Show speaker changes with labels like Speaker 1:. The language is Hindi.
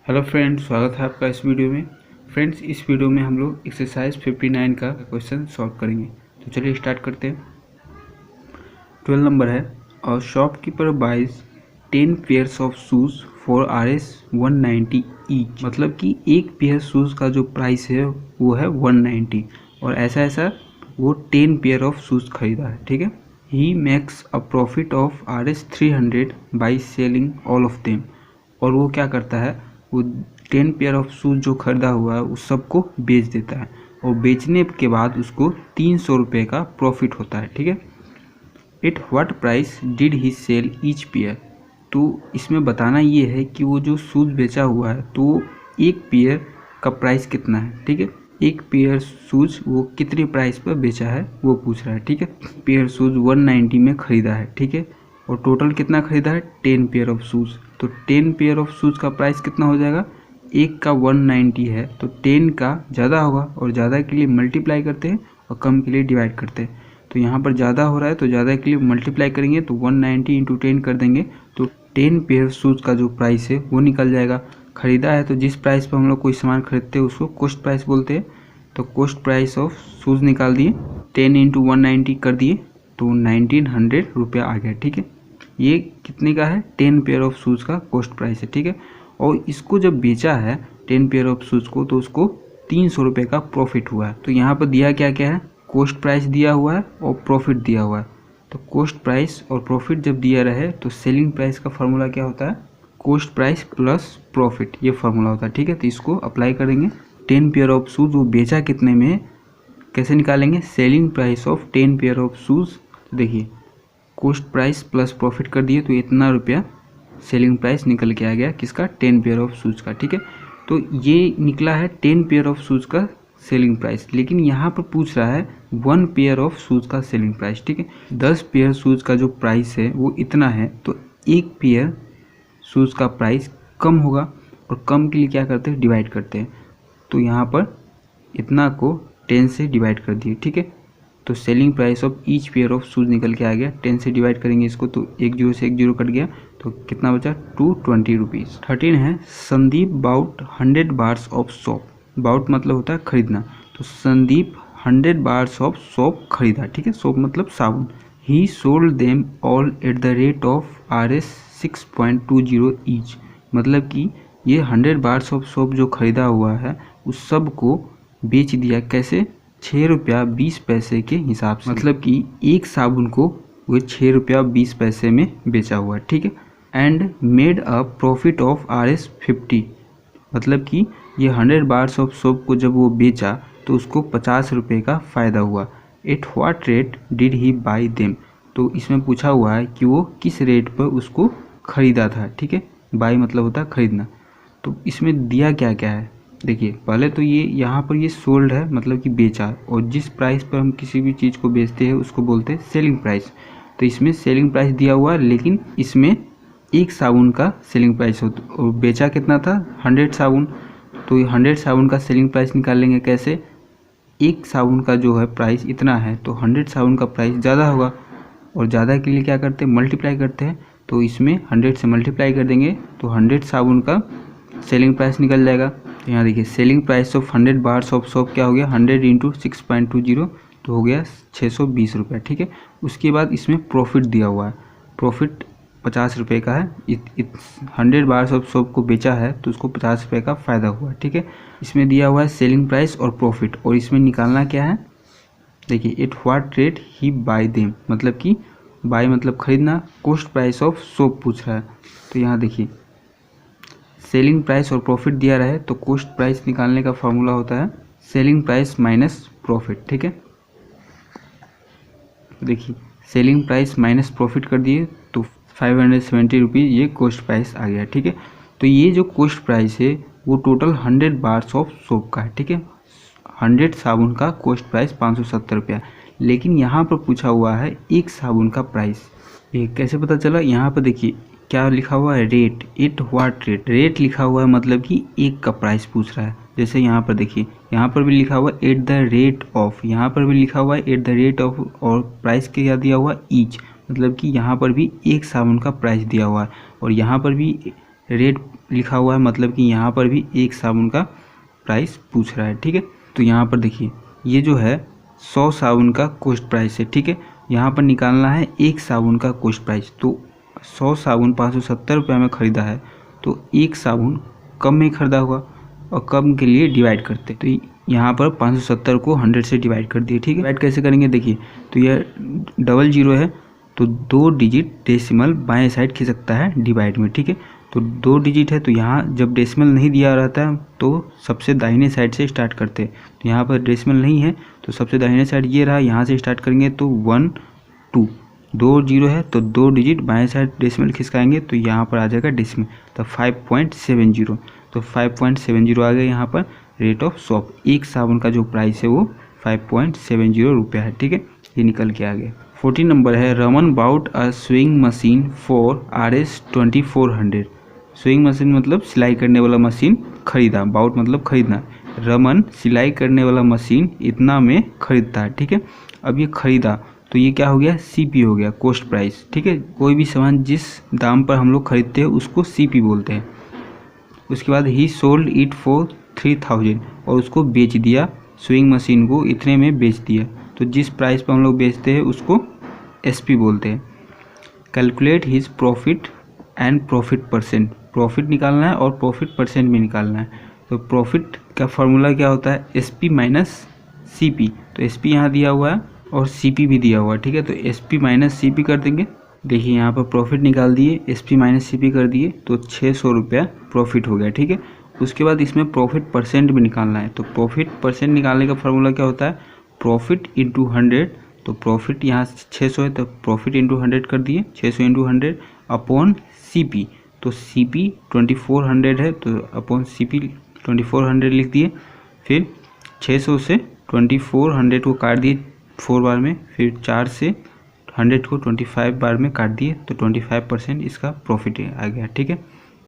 Speaker 1: हेलो फ्रेंड्स, स्वागत है आपका इस वीडियो में। फ्रेंड्स, इस वीडियो में हम लोग एक्सरसाइज 59 का क्वेश्चन सॉल्व करेंगे। तो चलिए स्टार्ट करते हैं। 12 नंबर है, और shopkeeper buys 10 pairs of shoes for Rs 190 each. मतलब कि एक पेयर शूज़ का जो प्राइस है वो है 190, और ऐसा वो 10 पेयर ऑफ शूज़ खरीदा है। ठीक है। He makes a profit of Rs 300 by selling all of them. और वो क्या करता है, वो 10 पेयर ऑफ शूज़ जो खरीदा हुआ है उस सबको बेच देता है, और बेचने के बाद उसको 300 रुपये का प्रॉफिट होता है। ठीक है। At what price did he sell each pair. तो इसमें बताना ये है कि वो जो शूज़ बेचा हुआ है तो एक पेयर का प्राइस कितना है। ठीक है। एक पेयर शूज़ वो कितने प्राइस पर बेचा है वो पूछ रहा है। ठीक है। पेयर शूज़ 190 में ख़रीदा है। ठीक है। और टोटल कितना ख़रीदा है, 10 पेयर ऑफ शूज़। तो 10 पेयर ऑफ शूज़ का प्राइस कितना हो जाएगा, एक का 190 है तो 10 का ज़्यादा होगा, और ज़्यादा के लिए मल्टीप्लाई करते हैं और कम के लिए डिवाइड करते हैं। तो यहाँ पर ज़्यादा हो रहा है तो ज़्यादा के लिए मल्टीप्लाई करेंगे तो 190 इंटू 10 कर देंगे, तो 10 पेयर शूज़ का जो प्राइस है वो निकल जाएगा। ख़रीदा है तो जिस प्राइस पर हम लोग कोई सामान खरीदते हैं उसको कॉस्ट प्राइस बोलते हैं। तो कॉस्ट प्राइस ऑफ शूज़ निकाल दिए, 10 इंटू 190 कर दिए तो 1900 रुपया आ गया। ठीक है। ये कितने का है, 10 पेयर ऑफ शूज़ का कॉस्ट प्राइस है। ठीक है। और इसको जब बेचा है 10 पेयर ऑफ शूज़ को तो उसको 300 रुपये का प्रॉफिट हुआ है। तो यहाँ पर दिया क्या क्या है, कॉस्ट प्राइस दिया हुआ है और प्रॉफिट दिया हुआ है। तो कॉस्ट प्राइस और प्रॉफिट जब दिया रहे तो सेलिंग प्राइस का फार्मूला क्या होता है, कॉस्ट प्राइस प्लस प्रॉफिट, ये फार्मूला होता है। ठीक है। तो इसको अप्लाई करेंगे। 10 पेयर ऑफ शूज़ वो बेचा कितने में, कैसे निकालेंगे, selling price of 10 pair of shoes. देखिए कॉस्ट प्राइस प्लस प्रॉफिट कर दिए तो इतना रुपया सेलिंग प्राइस निकल के आ गया किसका, 10 पेयर ऑफ शूज़ का। ठीक है। तो ये निकला है 10 पेयर ऑफ शूज़ का सेलिंग प्राइस, लेकिन यहाँ पर पूछ रहा है 1 पेयर ऑफ शूज़ का सेलिंग प्राइस। ठीक है। 10 पेयर शूज़ का जो प्राइस है वो इतना है, तो एक पेयर शूज़ का प्राइस कम होगा, और कम के लिए क्या करते हैं, डिवाइड करते हैं। तो यहाँ पर इतना को 10 से डिवाइड कर दिए। ठीक है। तो selling price of each pair of shoes निकल के आ गया। 10 से डिवाइड करेंगे इसको तो एक जीरो से एक जीरो कट गया, तो कितना बचा, 220 रुपीज़। 13 है, Sandeep bought 100 bars of soap. Bought मतलब होता है खरीदना। तो संदीप 100 बार्स ऑफ सोप खरीदा। ठीक है। सोप मतलब साबुन। ही sold them all at the rate of Rs 6.20 each. मतलब कि ये 100 बार्स ऑफ सोप जो खरीदा हुआ है उस सब को बेच दिया, कैसे, 6 रुपया 20 पैसे के हिसाब से। मतलब कि एक साबुन को वो 6 रुपया 20 पैसे में बेचा हुआ है। ठीक है। And made a profit of Rs 50। मतलब कि ये 100 बार्स ऑफ सोप को जब वो बेचा तो उसको 50 रुपये का फ़ायदा हुआ। At what rate did he by them. तो इसमें पूछा हुआ है कि वो किस रेट पर उसको ख़रीदा था। ठीक है। बाई मतलब होता है खरीदना। तो इसमें दिया क्या क्या है, देखिए पहले तो ये यहाँ पर ये सोल्ड है मतलब कि बेचा, और जिस प्राइस पर हम किसी भी चीज़ को बेचते हैं उसको बोलते हैं सेलिंग प्राइस। तो इसमें सेलिंग प्राइस दिया हुआ है, लेकिन इसमें एक साबुन का सेलिंग प्राइस हो, और बेचा कितना था, 100 साबुन। तो 100 साबुन का सेलिंग प्राइस निकाल लेंगे कैसे, एक साबुन का जो है प्राइस इतना है तो 100 साबुन का प्राइस ज़्यादा होगा, और ज़्यादा के लिए क्या करते हैं, मल्टीप्लाई करते हैं। तो इसमें 100 से मल्टीप्लाई कर देंगे तो 100 साबुन का सेलिंग प्राइस निकल जाएगा। तो यहाँ देखिए selling price of 100 bars of soap क्या हो गया, 100 इंटू 6.20 तो हो गया 620 रुपये। ठीक है। उसके बाद इसमें प्रॉफिट दिया हुआ है, प्रॉफिट 50 रुपये का है। 100 बार्स ऑफ सोप को बेचा है तो उसको 50 रुपये का फ़ायदा हुआ। ठीक है। इसमें दिया हुआ है सेलिंग प्राइस और प्रॉफिट, और इसमें निकालना क्या है, देखिए at what rate he by them. मतलब कि बाई मतलब खरीदना, कॉस्ट प्राइस ऑफ सोप पूछ रहा है। तो यहाँ देखिए सेलिंग प्राइस और प्रॉफिट दिया रहे तो कॉस्ट प्राइस निकालने का फार्मूला होता है सेलिंग प्राइस माइनस प्रॉफिट। ठीक है। देखिए सेलिंग प्राइस माइनस प्रॉफिट कर दिए तो 570 रुपीज़ ये कॉस्ट प्राइस आ गया। ठीक है। तो ये जो कॉस्ट प्राइस है वो टोटल 100 बार्स ऑफ सोप का है। ठीक है। 100 साबुन का कॉस्ट प्राइस 570 रुपया, लेकिन यहाँ पर पूछा हुआ है एक साबुन का प्राइस। ये कैसे पता चला, यहाँ पर देखिए क्या लिखा हुआ है, rate. At what rate, rate लिखा हुआ है मतलब कि एक का प्राइस पूछ रहा है। जैसे यहाँ पर देखिए, यहाँ पर भी लिखा हुआ है एट द रेट ऑफ, यहाँ पर भी लिखा हुआ है एट द रेट ऑफ, और प्राइस क्या दिया हुआ है, ईच। मतलब कि यहाँ पर भी एक साबुन का प्राइस दिया हुआ है, और यहाँ पर भी रेट लिखा हुआ है, मतलब कि यहाँ पर भी एक साबुन का प्राइस पूछ रहा है। ठीक है, तो यहाँ पर देखिए ये जो है 100 साबुन का कॉस्ट प्राइस है। ठीक है, यहाँ पर निकालना है एक साबुन का कॉस्ट प्राइस। तो 100 साबुन 570 रुपये में ख़रीदा है, तो एक साबुन कम में ख़रीदा होगा और कम के लिए डिवाइड करते, तो यहाँ पर 570 को 100 से डिवाइड कर दिए। ठीक है, डिवाइड कैसे करेंगे देखिए, तो यह 00 है तो 2 डिजिट डेसिमल बाएं साइड खिसकता है डिवाइड में। ठीक है, तो 2 डिजिट है तो यहाँ जब डेसिमल नहीं दिया रहता है तो सबसे दाहिने साइड से स्टार्ट करते हैं। तो यहाँ पर डेसिमल नहीं है तो सबसे दाहिने साइड ये रहा, यहाँ से स्टार्ट करेंगे तो 1 2 2 0 है तो 2 डिजिट बाएं साइड डेसिमल खिसकाएंगे तो यहाँ पर आ जाएगा डेसिमल, तो 5.70, तो 5.70 आ गया यहाँ पर रेट ऑफ शॉप। एक साबुन का जो प्राइस है वो 5.70 रुपया है। ठीक है, ये निकल के आ गया। 14 नंबर है Raman bought a sewing machine for RS 2400। Sewing machine मतलब सिलाई करने वाला मशीन खरीदा, बाउट मतलब खरीदना। रमन सिलाई करने वाला मशीन इतना में खरीदता है। ठीक है, अब ये खरीदा तो ये क्या हो गया, CP हो गया, कॉस्ट प्राइस। ठीक है, कोई भी सामान जिस दाम पर हम लोग खरीदते हैं उसको CP बोलते हैं। उसके बाद ही सोल्ड इट फॉर 3000 और उसको बेच दिया, स्विंग मशीन को इतने में बेच दिया। तो जिस प्राइस पर हम लोग बेचते हैं उसको SP बोलते हैं। Calculate his profit and profit percent, profit निकालना है और प्रॉफिट परसेंट भी निकालना है। तो प्रॉफिट का फॉर्मूला क्या होता है, SP माइनस CP। तो SP यहाँ दिया हुआ है और CP भी दिया हुआ है। ठीक है, तो SP माइनस CP कर देंगे। देखिए यहाँ पर प्रॉफिट निकाल दिए, SP माइनस CP कर दिए तो 600 रुपया प्रॉफिट हो गया। ठीक है, उसके बाद इसमें प्रॉफिट परसेंट भी निकालना है। तो प्रॉफिट परसेंट निकालने का फॉर्मूला क्या होता है, प्रॉफिट इंटू 100। तो प्रॉफिट यहाँ 600 है तो प्रॉफिट इंटू 100 कर दिए, 600 इंटू 100 अपॉन CP। तो CP 2400 है तो अपॉन CP 2400 लिख दिए। फिर 600 से 2400 को काट दिए 4 बार में, फिर 4 से 100 को 25 बार में काट दिए तो 25% इसका प्रॉफिट आ गया। ठीक है,